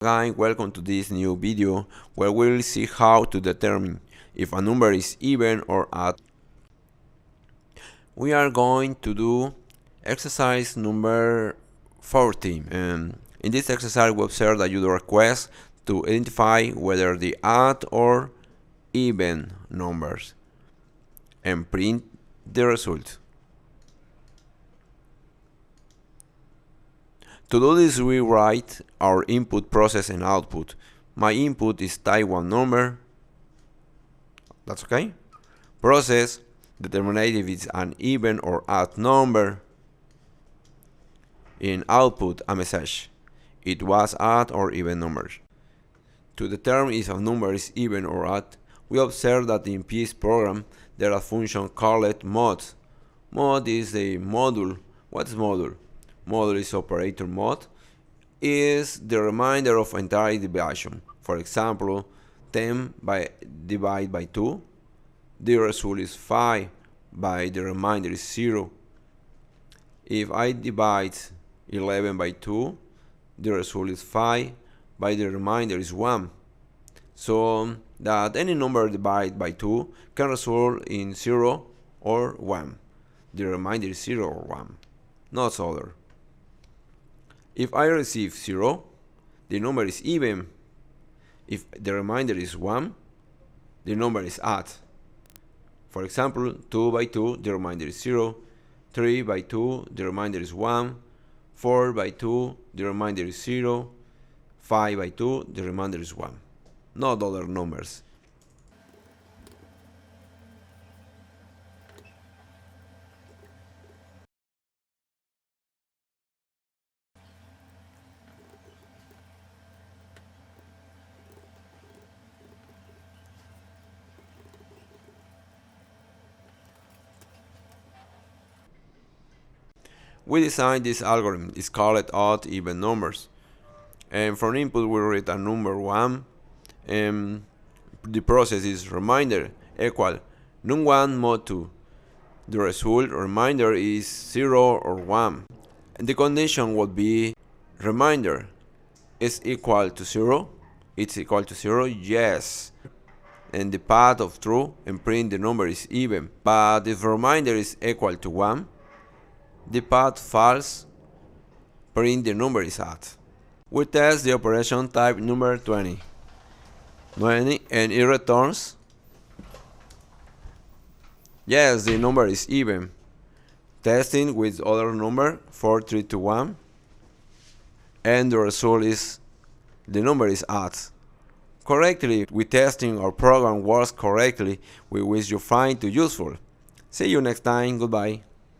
Hi, welcome to this new video where we'll see how to determine if a number is even or odd. We are going to do exercise number 14. In this exercise we observe that you request to identify whether the odd or even numbers and print the result. To do this, we write our input, process, and output. My input is type 1 number. That's okay. Process, determine if it's an even or odd number. In output, a message. It was odd or even numbers. To determine if a number is even or odd, we observe that in this program there is a function called mod. Mod is the module. What is module? Module is operator mod, is the remainder of entire division. For example, 10 divided by 2, the result is 5, by the remainder is 0. If I divide 11 by 2, the result is 5, by the remainder is 1. So that any number divided by 2 can result in 0 or 1. The remainder is 0 or 1, not other. If I receive 0, the number is even. If the remainder is 1, the number is odd. For example, 2 by 2, the remainder is 0. 3 by 2, the remainder is 1. 4 by 2, the remainder is 0. 5 by 2, the remainder is 1. Not other numbers. We designed this algorithm. It's called odd even numbers. And from input we read a number 1. And the process is remainder equal num1 mod 2. The result remainder is 0 or 1. And the condition would be remainder is equal to 0. It's equal to 0, yes. And the path of true and print the number is even. But if remainder is equal to 1, the path false, print the number is odd. We test the operation type number 20, and it returns yes, the number is even. Testing with other number 4, 3, 2, 1, and the result is the number is odd. Correctly, with testing our program works correctly, we wish you find it useful. See you next time. Goodbye.